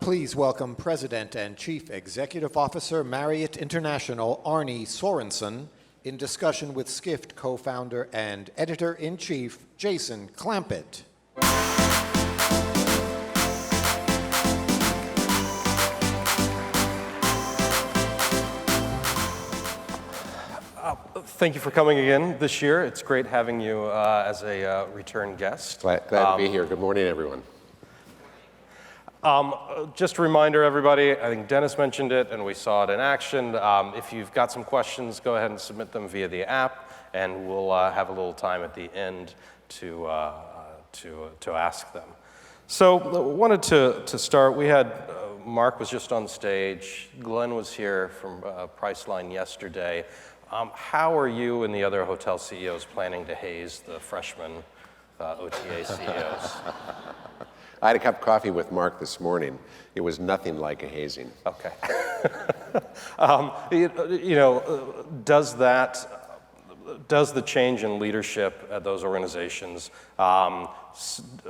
Please welcome President and Chief Executive Officer, Marriott International, Arne Sorenson, in discussion with Skift co-founder and editor-in-chief, Jason Clampett. Thank you for coming again this year. It's great having you as a return guest. Glad to be here. Good morning, everyone. Just a reminder, everybody, I think Dennis mentioned it and we saw it in action. If you've got some questions, go ahead and submit them via the app, and we'll have a little time at the end to ask them. So wanted to start, we had, Mark was just on stage, Glenn was here from Priceline yesterday. How are you and the other hotel CEOs planning to haze the freshman OTA CEOs? I had a cup of coffee with Mark this morning. It was nothing like a hazing. Okay. Does the change in leadership at those organizations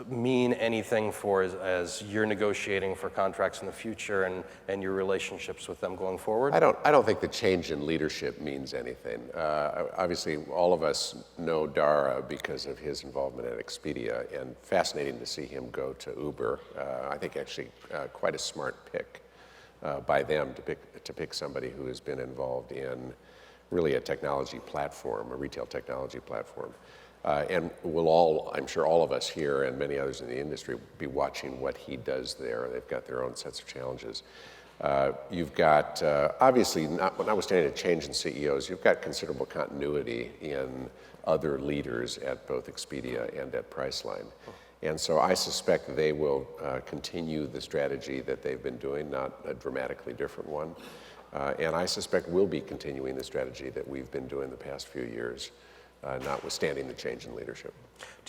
mean anything for as you're negotiating for contracts in the future and your relationships with them going forward? I don't think the change in leadership means anything. Obviously, all of us know Dara because of his involvement at Expedia, and fascinating to see him go to Uber. I think actually quite a smart pick by them to pick somebody who has been involved in really a technology platform, a retail technology platform. And we'll all, I'm sure all of us here and many others in the industry, be watching what he does there. They've got their own sets of challenges. You've got, obviously, notwithstanding a change in CEOs, you've got considerable continuity in other leaders at both Expedia and at Priceline. And so I suspect they will continue the strategy that they've been doing, not a dramatically different one. And I suspect we'll be continuing the strategy that we've been doing the past few years, notwithstanding the change in leadership.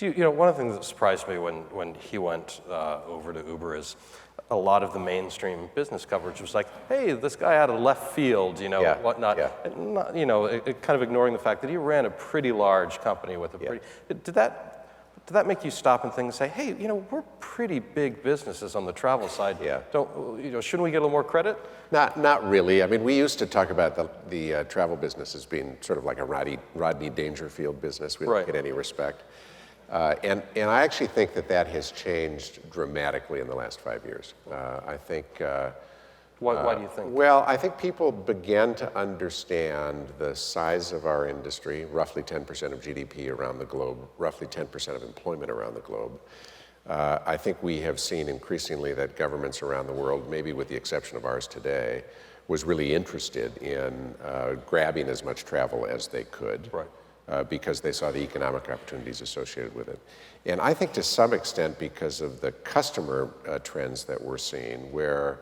One of the things that surprised me when he went over to Uber is a lot of the mainstream business coverage was like, hey, this guy out of left field, whatnot. Yeah. And not, kind of ignoring the fact that he ran a pretty large company with a pretty, did that make you stop and think and say, hey, we're pretty big businesses on the travel side. Yeah. Shouldn't we get a little more credit? Not really. I mean, we used to talk about the travel business as being sort of like a Rodney Dangerfield business. We don't get any respect. And I actually think that has changed dramatically in the last 5 years. I think. Why do you think? Well, I think people began to understand the size of our industry, roughly 10% of GDP around the globe, roughly 10% of employment around the globe. I think we have seen increasingly that governments around the world, maybe with the exception of ours today, was really interested in grabbing as much travel as they could. Right. Because they saw the economic opportunities associated with it. And I think to some extent because of the customer trends that we're seeing, where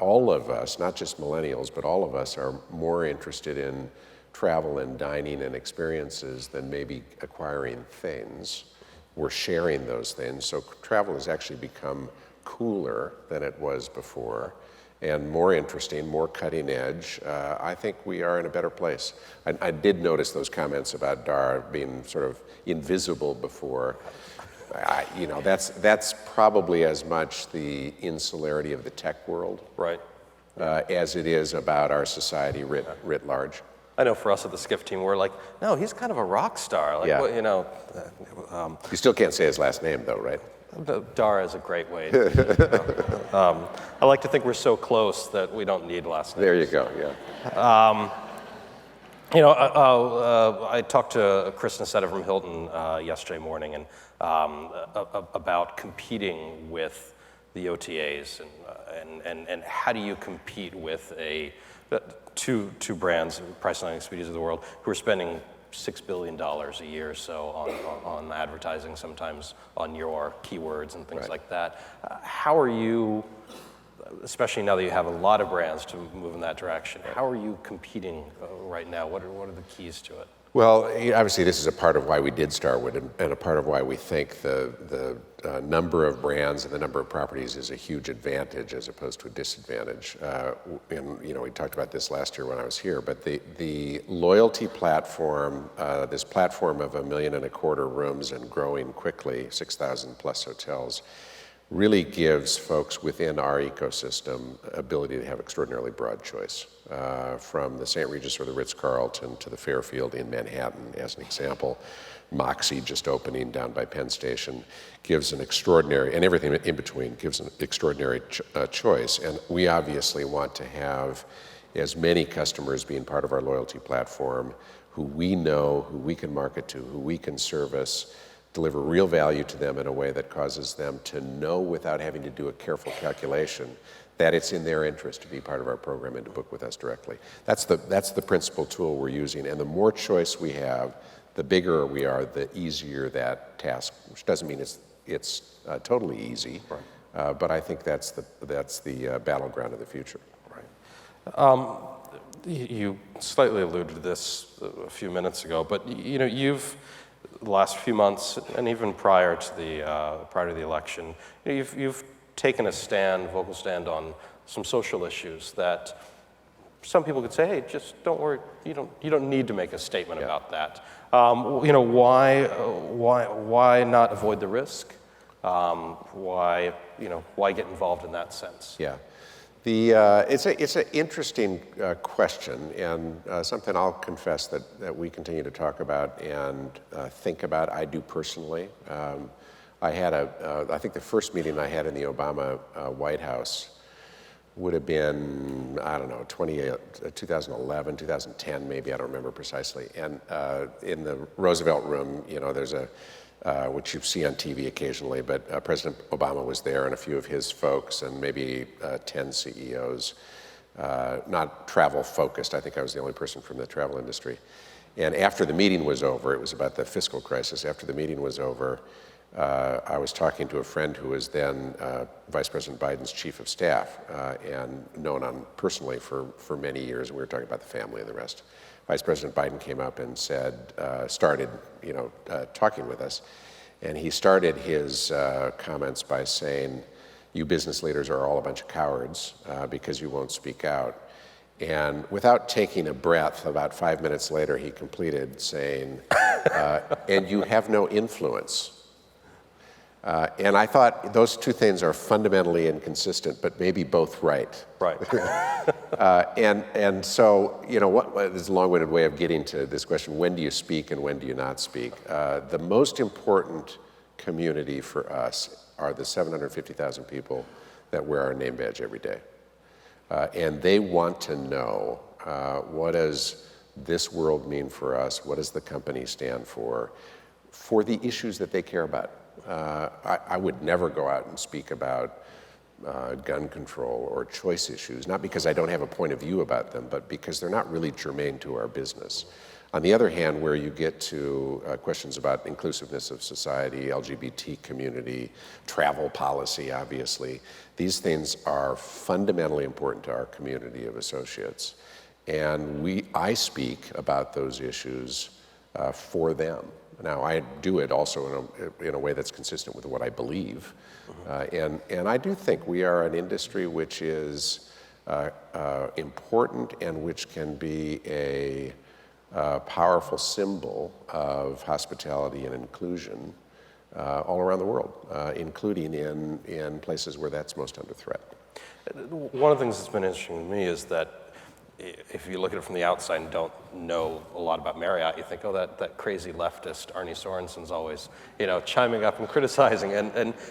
all of us, not just millennials, but all of us are more interested in travel and dining and experiences than maybe acquiring things. We're sharing those things. So travel has actually become cooler than it was before and more interesting, more cutting edge. I think we are in a better place. I did notice those comments about Dara being sort of invisible before. That's probably as much the insularity of the tech world, right, as it is about our society writ large. I know for us at the Skift team, we're like, no, he's kind of a rock star. Like, yeah. You still can't say his last name, though, right? Dara is a great way. I like to think we're so close that we don't need last names. There you go. Yeah. I talked to Chris Nassetta from Hilton yesterday morning and about competing with the OTAs and how do you compete with two brands, Priceline and Expedia of the world, who are spending $6 billion a year or so on advertising, sometimes on your keywords and things like that. How are you, especially now that you have a lot of brands to move in that direction, how are you competing right now? What are the keys to it? Well, obviously, this is a part of why we did Starwood, and a part of why we think the number of brands and the number of properties is a huge advantage as opposed to a disadvantage. And we talked about this last year when I was here, but the loyalty platform, this platform of 1.25 million rooms and growing quickly, 6,000 plus hotels, really gives folks within our ecosystem ability to have extraordinarily broad choice, from the St. Regis or the Ritz-Carlton to the Fairfield in Manhattan, as an example. Moxie just opening down by Penn Station gives an extraordinary, and everything in between gives an extraordinary choice. And we obviously want to have as many customers being part of our loyalty platform who we know, who we can market to, who we can service, deliver real value to them in a way that causes them to know without having to do a careful calculation that it's in their interest to be part of our program and to book with us directly. That's the principal tool we're using, and the more choice we have, the bigger we are, the easier that task, which doesn't mean it's totally easy, right. But I think that's the battleground of the future. Right. You slightly alluded to this a few minutes ago, but you've the last few months, and even prior to the election, you've taken a vocal stand on some social issues that some people could say, hey, just don't worry, you don't need to make a statement about that. Why not avoid the risk? Why get involved in that sense? Yeah. It's an interesting question, and something I'll confess that we continue to talk about and think about. I do personally. I think the first meeting I had in the Obama White House would have been, I don't know, 2011, 2010 maybe, I don't remember precisely. And in the Roosevelt Room, there's which you see on TV occasionally, but President Obama was there and a few of his folks and maybe 10 CEOs, not travel focused. I think I was the only person from the travel industry. And after the meeting was over, it was about the fiscal crisis. After the meeting was over, I was talking to a friend who was then Vice President Biden's chief of staff and known personally for many years. And we were talking about the family and the rest. Vice President Biden came up and started talking with us. And he started his comments by saying, you business leaders are all a bunch of cowards because you won't speak out. And without taking a breath, about 5 minutes later, he completed saying, and you have no influence. And I thought those two things are fundamentally inconsistent, but maybe both right. Right. And so, this is a long-winded way of getting to this question, when do you speak and when do you not speak? The most important community for us are the 750,000 people that wear our name badge every day. And they want to know, what does this world mean for us? What does the company stand for the issues that they care about? I would never go out and speak about gun control or choice issues, not because I don't have a point of view about them, but because they're not really germane to our business. On the other hand, where you get to questions about inclusiveness of society, LGBT community, travel policy, obviously, these things are fundamentally important to our community of associates. And I speak about those issues for them. Now, I do it also in a way that's consistent with what I believe. And I do think we are an industry which is important and which can be a powerful symbol of hospitality and inclusion all around the world, including in places where that's most under threat. One of the things that's been interesting to me is that if you look at it from the outside and don't know a lot about Marriott, you think, oh, that crazy leftist Arne Sorenson's always, chiming up and criticizing.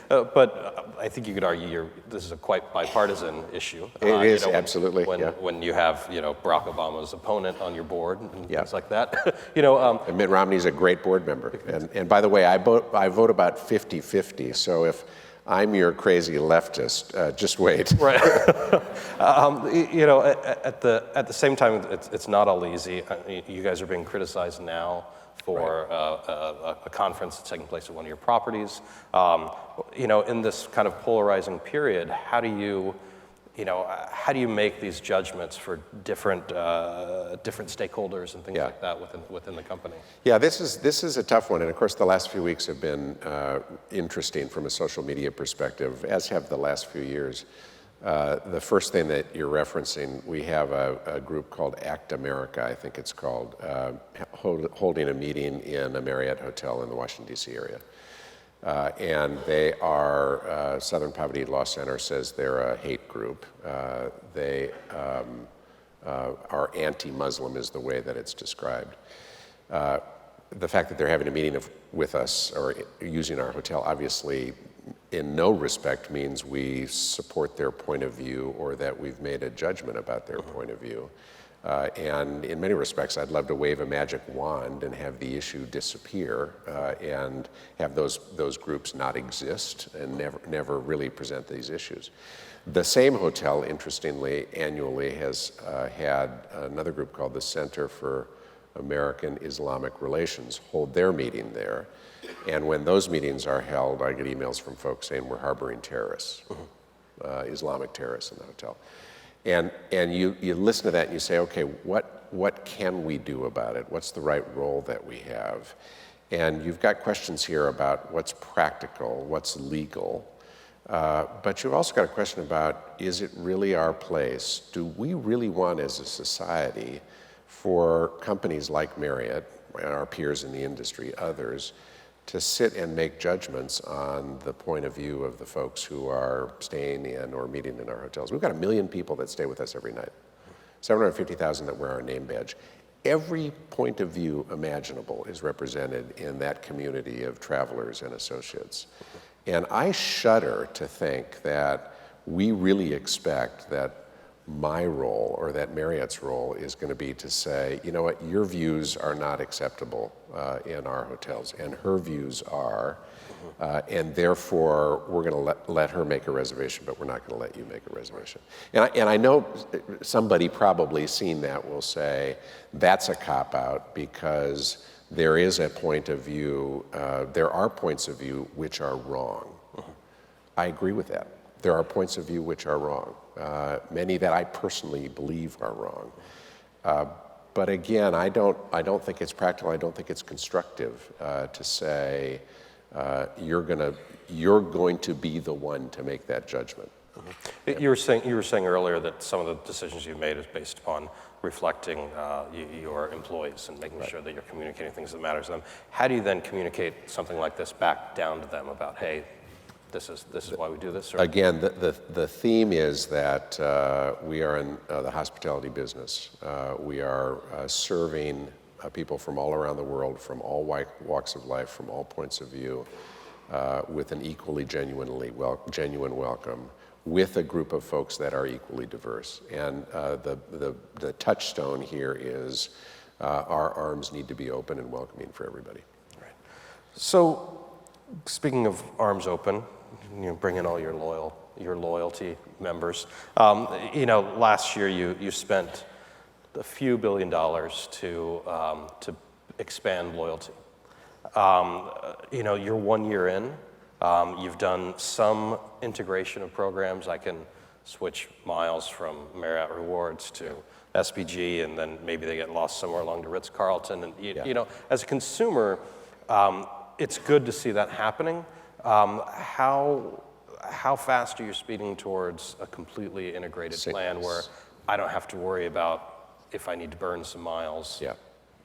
But I think you could argue this is a quite bipartisan issue. It is, absolutely. When you have, Barack Obama's opponent on your board and things like that. And Mitt Romney's a great board member. And by the way, I vote about 50-50. So if I'm your crazy leftist, just wait. Right. At the same time, it's not all easy. You guys are being criticized now for a conference that's taking place at one of your properties. In this kind of polarizing period, how do you how do you make these judgments for different stakeholders and things like that within the company? Yeah, this is a tough one, and of course the last few weeks have been interesting from a social media perspective, as have the last few years. The first thing that you're referencing, we have a group called ACT America, I think it's called, holding a meeting in a Marriott hotel in the Washington, D.C. area. And they are, Southern Poverty Law Center says they're a hate group. They are anti-Muslim is the way that it's described. The fact that they're having a meeting with us or using our hotel obviously in no respect means we support their point of view or that we've made a judgment about their point of view. And in many respects, I'd love to wave a magic wand and have the issue disappear and have those groups not exist and never really present these issues. The same hotel, interestingly, annually has had another group called the Center for American Islamic Relations hold their meeting there. And when those meetings are held, I get emails from folks saying we're harboring terrorists, Islamic terrorists in the hotel. And you listen to that and you say, okay, what can we do about it? What's the right role that we have? And you've got questions here about what's practical, what's legal, but you've also got a question about, is it really our place? Do we really want as a society for companies like Marriott, and our peers in the industry, others, to sit and make judgments on the point of view of the folks who are staying in or meeting in our hotels? We've got 1 million people that stay with us every night, 750,000 that wear our name badge. Every point of view imaginable is represented in that community of travelers and associates. And I shudder to think that we really expect that my role or that Marriott's role is going to be to say, you know what, your views are not acceptable in our hotels, and her views are, and therefore we're going to let her make a reservation, but we're not going to let you make a reservation. And I know somebody probably seeing that will say, that's a cop-out because there is a point of view, there are points of view which are wrong. I agree with that. There are points of view which are wrong. Many that I personally believe are wrong. But again, I don't think it's practical. I don't think it's constructive to say you're going to be the one to make that judgment. You were saying earlier that some of the decisions you've made is based upon reflecting your employees and making sure that you're communicating things that matter to them. How do you then communicate something like this back down to them about, hey, this is why we do this? Or? Again, the theme is that we are in the hospitality business. We are serving people from all around the world, from all walks of life, from all points of view, with an equally genuine welcome, with a group of folks that are equally diverse. And the touchstone here is our arms need to be open and welcoming for everybody. Right. So, speaking of arms open, bring in all your loyalty members. Last year you spent a few $1 billion to expand loyalty. You're 1 year in. You've done some integration of programs. I can switch miles from Marriott Rewards to SPG, and then maybe they get lost somewhere along to Ritz-Carlton. And as a consumer, it's good to see that happening. How fast are you speeding towards a completely integrated plan where I don't have to worry about if I need to burn some miles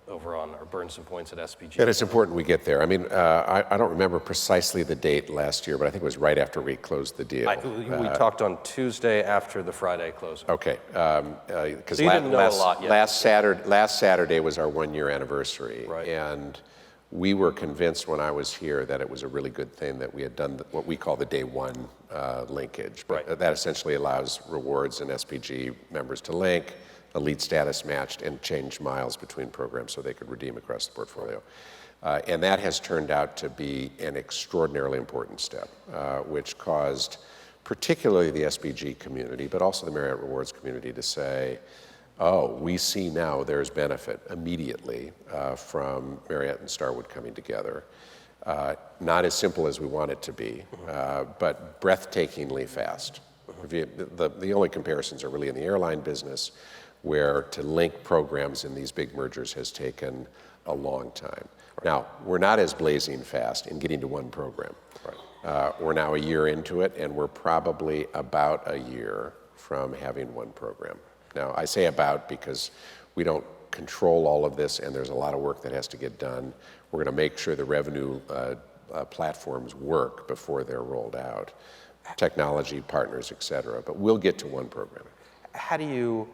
over on, or burn some points at SPG? And it's important we get there. I mean, I don't remember precisely the date last year, but I think it was right after we closed the deal. We talked on Tuesday after the Friday closing. Okay, because so you didn't know a lot yet. Last Saturday was our 1 year anniversary, right. And we were convinced when I was here that it was a really good thing that we had done what we call the day one linkage. But right. That essentially allows rewards and SPG members to link, elite status matched, and change miles between programs so they could redeem across the portfolio. And that has turned out to be an extraordinarily important step, which caused particularly the SPG community, but also the Marriott Rewards community to say, oh, we see now there's benefit immediately from Marriott and Starwood coming together. Not as simple as we want it to be, but breathtakingly fast. The only comparisons are really in the airline business, where to link programs in these big mergers has taken a long time. Now, we're not as blazing fast in getting to one program. We're now a year into it, and we're probably about a year from having one program. Now, I say about because we don't control all of this, and there's a lot of work that has to get done. We're going to make sure the revenue platforms work before they're rolled out, technology partners, et cetera. But we'll get to one program. How do you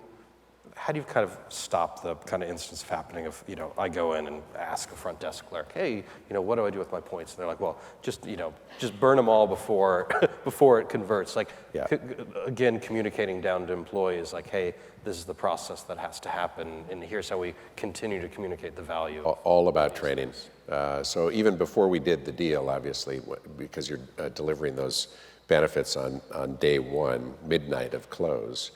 kind of stop the kind of instance of happening of, I go in and ask a front desk clerk, hey, what do I do with my points? And they're like, well, just burn them all before it converts. Like, again, communicating down to employees, like, hey, this is the process that has to happen, and here's how we continue to communicate the value. All about training. So even before we did the deal, obviously, because you're delivering those benefits on day one, midnight of close,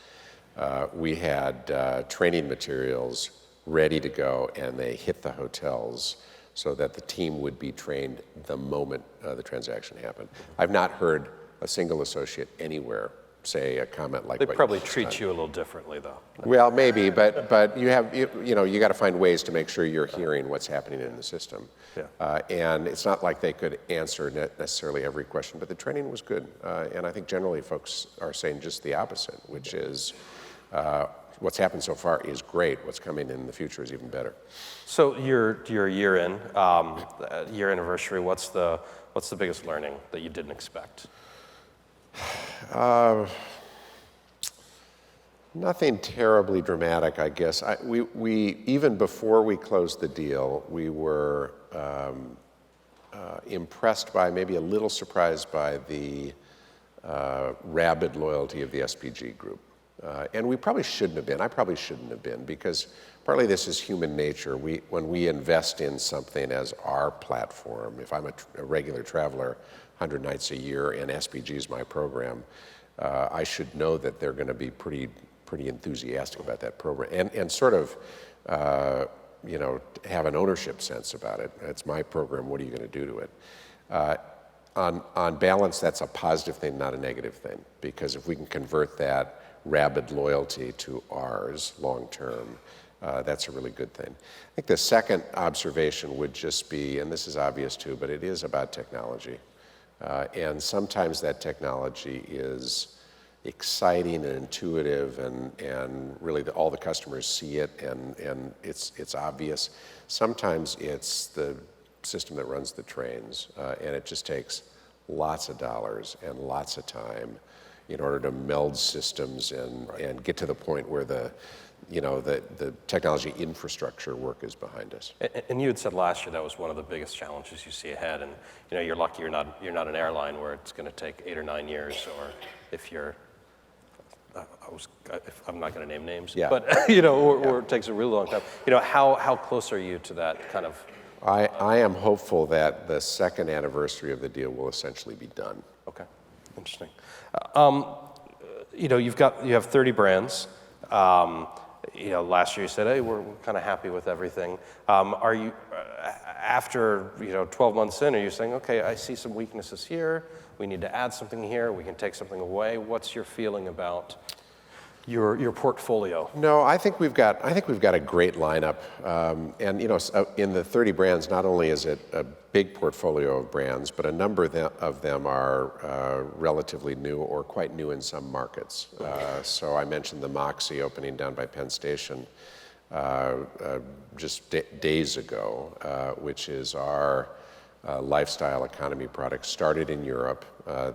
we had training materials ready to go, and they hit the hotels so that the team would be trained the moment the transaction happened. I've not heard a single associate anywhere say a comment like they what probably you just treat done. you a little differently, though. Well, maybe, but you have you got to find ways to make sure you're hearing what's happening in the system. Yeah. And it's not like they could answer necessarily every question, but the training was good. And I think generally folks are saying just the opposite, which is what's happened so far is great. What's coming in the future is even better. So your year in, year anniversary. What's the biggest learning that you didn't expect? Nothing terribly dramatic, I guess. We even before we closed the deal, we were impressed by, maybe a little surprised by the rabid loyalty of the SPG group. And we probably shouldn't have been. I probably shouldn't have been, because partly this is human nature. When we invest in something as our platform, if I'm a regular traveler, 100 nights a year, and SPG is my program, I should know that they're going to be pretty enthusiastic about that program, and sort of have an ownership sense about it. It's my program. What are you going to do to it? On balance, that's a positive thing, not a negative thing, because if we can convert that rabid loyalty to ours long term, that's a really good thing. I think the second observation would just be, and this is obvious too, but it is about technology. And sometimes that technology is exciting and intuitive, and really all the customers see it, and it's obvious. Sometimes it's the system that runs the trains, and it just takes lots of dollars and lots of time in order to meld systems and get to the point where the technology infrastructure work is behind us. And you had said last year that was one of the biggest challenges you see ahead, and you're lucky you're not an airline where it's going to take 8 or 9 years, or if you're, I'm not going to name names, yeah. but or it takes a really long time. How close are you to that kind of? I am hopeful that the second anniversary of the deal will essentially be done. Okay, interesting. You have 30 brands. Last year you said, hey, we're kind of happy with everything. Are you, after 12 months in, are you saying, okay, I see some weaknesses here, we need to add something here, we can take something away? What's your feeling about your portfolio? No, I think we've got a great lineup, and in the 30 brands, not only is it a big portfolio of brands, but a number of them are relatively new or quite new in some markets. So I mentioned the Moxie opening down by Penn Station just days ago, which is our lifestyle economy product, started in Europe.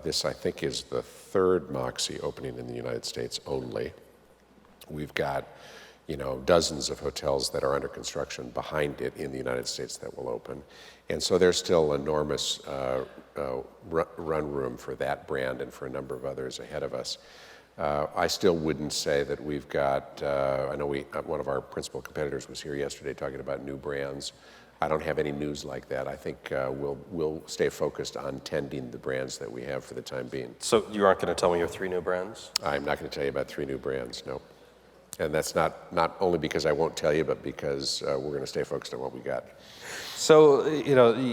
This, I think, is the third Moxie opening in the United States only. We've got, dozens of hotels that are under construction behind it in the United States that will open. And so there's still enormous run room for that brand and for a number of others ahead of us. I still wouldn't say that we've got, I know one of our principal competitors was here yesterday talking about new brands. I don't have any news like that. I think we'll stay focused on tending the brands that we have for the time being. So you aren't going to tell me your 3 new brands? I'm not going to tell you about 3 new brands, no. And that's not only because I won't tell you, but because we're going to stay focused on what we got. So,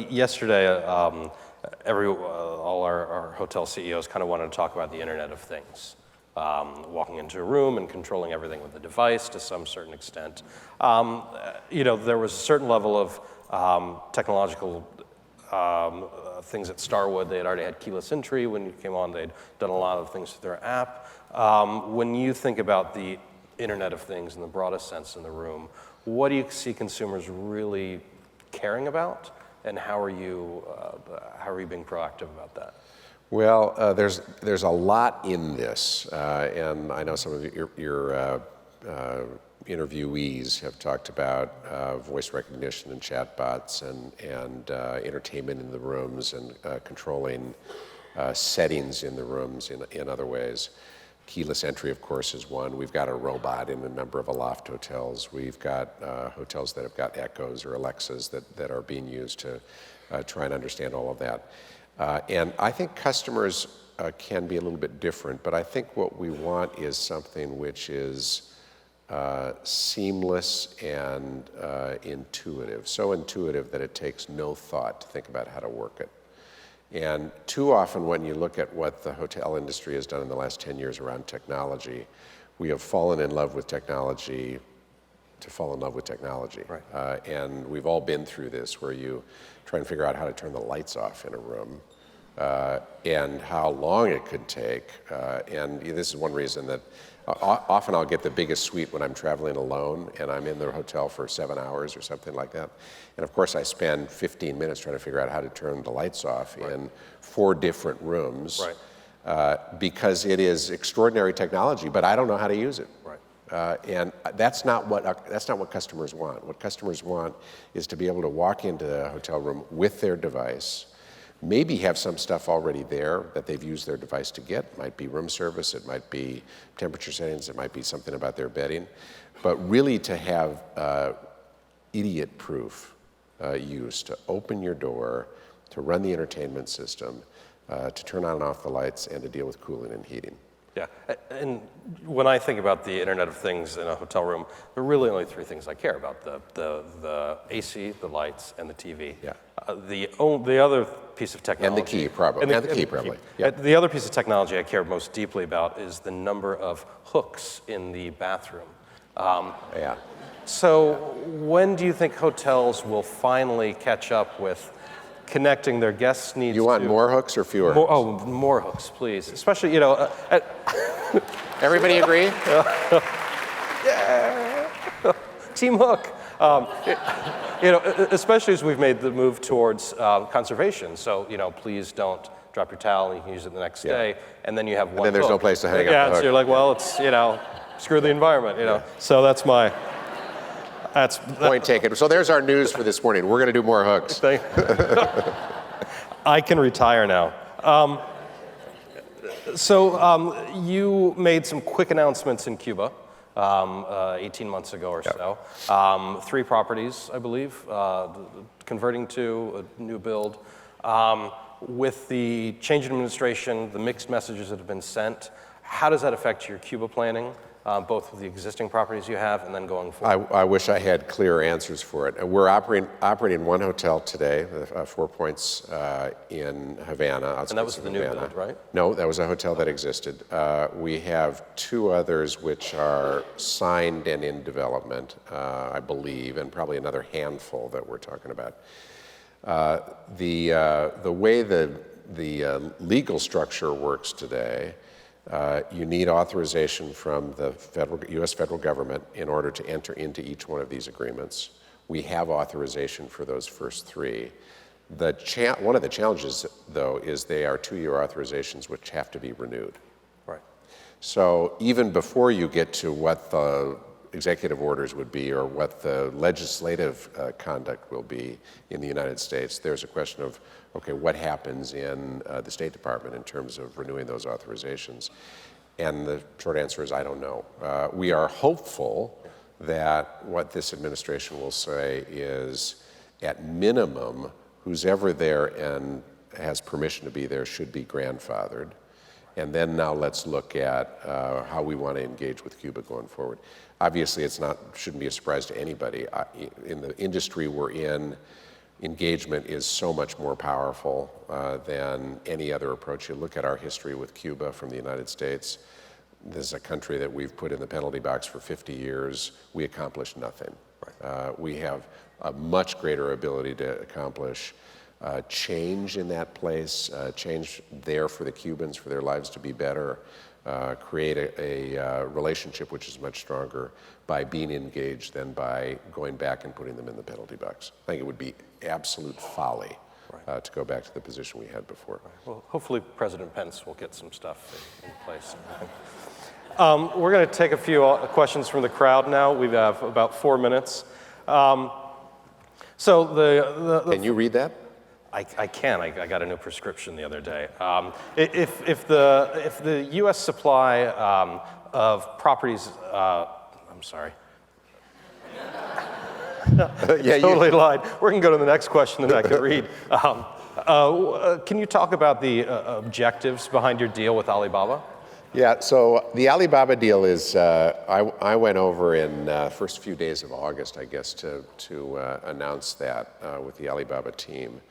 yesterday, all our hotel CEOs kind of wanted to talk about the Internet of Things. walking into a room and controlling everything with a device to some certain extent. There was a certain level of technological things at Starwood. They had already had keyless entry. When you came on, they'd done a lot of things with their app. When you think about the Internet of Things in the broadest sense in the room, what do you see consumers really caring about, and how are you being proactive about that? Well, there's a lot in this, and I know some of your interviewees have talked about voice recognition and chatbots and entertainment in the rooms and controlling settings in the rooms in other ways. Keyless entry, of course, is one. We've got a robot in a number of Aloft hotels. We've got hotels that have got Echoes or Alexas that are being used to try and understand all of that. And I think customers can be a little bit different, but I think what we want is something which is seamless and intuitive. So intuitive that it takes no thought to think about how to work it. And too often when you look at what the hotel industry has done in the last 10 years around technology, we have fallen in love with technology to fall in love with technology. Right. And we've all been through this where you try and figure out how to turn the lights off in a room and how long it could take. And this is one reason that often I'll get the biggest suite when I'm traveling alone and I'm in the hotel for 7 hours or something like that. And of course I spend 15 minutes trying to figure out how to turn the lights off in 4 different rooms because it is extraordinary technology, but I don't know how to use it. Right. And that's not what customers want. What customers want is to be able to walk into the hotel room with their device, maybe have some stuff already there that they've used their device to get. It might be room service, it might be temperature settings, it might be something about their bedding, but really to have idiot-proof use, to open your door, to run the entertainment system, to turn on and off the lights, and to deal with cooling and heating. Yeah, and when I think about the Internet of Things in a hotel room, there are really only 3 things I care about: the AC, the lights, and the TV. Yeah. The other piece of technology... And the key, probably. And the key, probably. Yeah. The other piece of technology I care most deeply about is the number of hooks in the bathroom. So when do you think hotels will finally catch up with connecting their guests' needs? You want more hooks or fewer hooks? More hooks, please. Especially, Everybody agree? Yeah. Team Hook. Especially as we've made the move towards conservation. So, please don't drop your towel, you can use it the next day, and then you have one And then there's hook. no place to hang up the hook. So you're like, well, it's, screw the environment, So that's Point taken. So there's our news for this morning. We're going to do more hooks. I can retire now. You made some quick announcements in Cuba 18 months ago or so. 3 properties, I believe, converting to a new build. With the change in administration, the mixed messages that have been sent, how does that affect your Cuba planning? Both with the existing properties you have and then going forward? I wish I had clear answers for it. We're operating 1 hotel today, 4 Points in Havana. And that was the new build, right? No, that was a hotel that existed. We have 2 others which are signed and in development, I believe, and probably another handful that we're talking about. The way the legal structure works today, you need authorization from the U.S. federal government in order to enter into each one of these agreements. We have authorization for those first 3. One of the challenges, though, is they are 2-year authorizations which have to be renewed. Right. So even before you get to what the executive orders would be or what the legislative conduct will be in the United States, there's a question of, okay, what happens in the State Department in terms of renewing those authorizations? And the short answer is, I don't know. We are hopeful that what this administration will say is, at minimum, who's ever there and has permission to be there should be grandfathered. And then now let's look at how we want to engage with Cuba going forward. Obviously, shouldn't be a surprise to anybody. In the industry we're in, engagement is so much more powerful than any other approach. You look at our history with Cuba from the United States, this is a country that we've put in the penalty box for 50 years. We accomplished nothing. We have a much greater ability to accomplish change in that place, change there for the Cubans, for their lives to be better, create a relationship which is much stronger by being engaged than by going back and putting them in the penalty box. I think it would be absolute folly to go back to the position we had before. Well, hopefully President Pence will get some stuff in place. We're going to take a few questions from the crowd now. We have about 4 minutes. Can you read that? I can. I got a new prescription the other day. If the U.S. supply of properties, I'm sorry. Totally lied. We're going to go to the next question that I could read. Can you talk about the objectives behind your deal with Alibaba? Yeah, so the Alibaba deal is, I went over in first few days of August, I guess, to announce that with the Alibaba team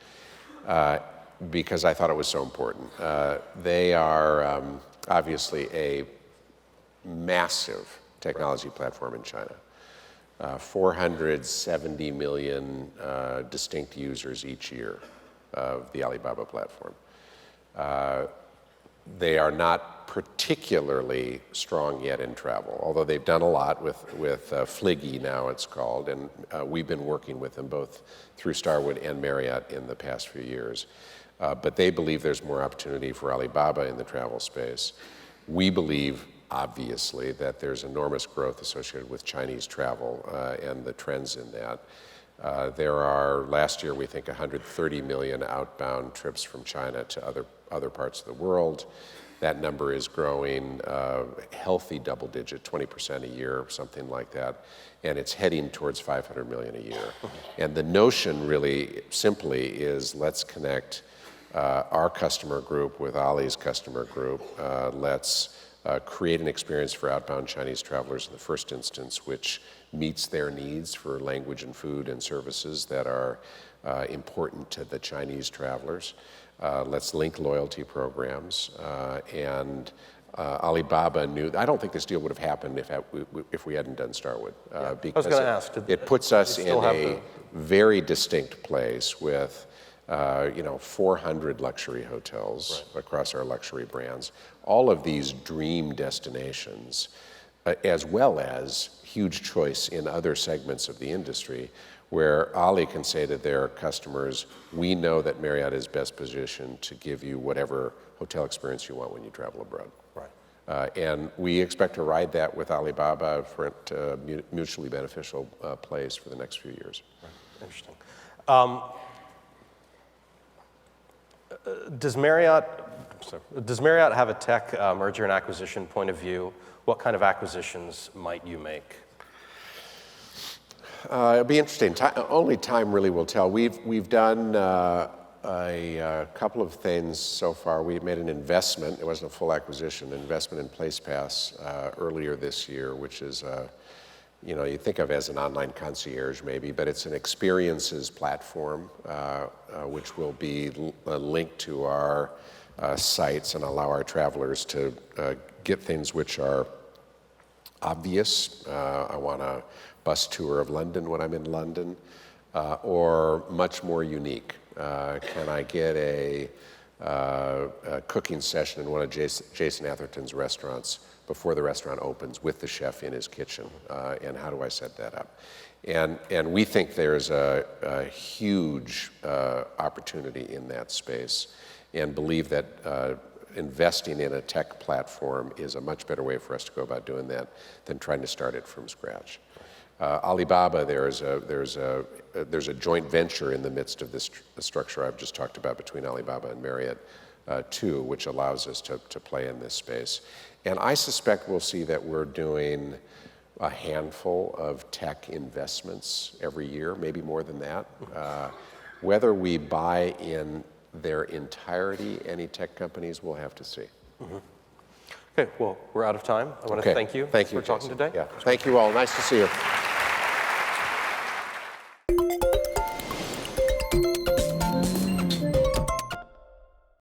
because I thought it was so important. They are obviously a massive technology platform in China. 470 million distinct users each year of the Alibaba platform. They are not particularly strong yet in travel, although they've done a lot with Fliggy now it's called, and we've been working with them both through Starwood and Marriott in the past few years. But they believe there's more opportunity for Alibaba in the travel space. We believe, obviously, that there's enormous growth associated with Chinese travel and the trends in that. There are, last year, we think 130 million outbound trips from China to other parts of the world. That number is growing healthy double digit, 20% a year, something like that. And it's heading towards 500 million a year. And the notion really simply is let's connect our customer group with Ali's customer group. Let's create an experience for outbound Chinese travelers in the first instance, which meets their needs for language and food and services that are important to the Chinese travelers. Let's link loyalty programs. Alibaba knew, I don't think this deal would have happened if we hadn't done Starwood. Because I was going to ask. It puts us in a very distinct place with 400 luxury hotels across our luxury brands. All of these dream destinations, as well as huge choice in other segments of the industry, where Ali can say to their customers, we know that Marriott is best positioned to give you whatever hotel experience you want when you travel abroad. And we expect to ride that with Alibaba for a mutually beneficial place for the next few years. Interesting. Does Marriott have a tech merger and acquisition point of view? What kind of acquisitions might you make? It'll be interesting. Only time really will tell. We've done a couple of things so far. We made an investment. It wasn't a full acquisition. An investment in PlacePass earlier this year, which is you think of as an online concierge maybe, but it's an experiences platform which will be linked to our sites and allow our travelers to get things which are obvious. I want a bus tour of London when I'm in London, or much more unique. Can I get a cooking session in one of Jason Atherton's restaurants before the restaurant opens with the chef in his kitchen, and how do I set that up? And we think there's a huge opportunity in that space, and believe that investing in a tech platform is a much better way for us to go about doing that than trying to start it from scratch. Alibaba, there's a joint venture in the midst of this structure I've just talked about between Alibaba and Marriott, too, which allows us to play in this space. And I suspect we'll see that we're doing a handful of tech investments every year, maybe more than that. Whether we buy in their entirety any tech companies, we'll have to see. Okay, well, we're out of time. I want to thank you for talking today. Yeah. Thank you all. Nice to see you.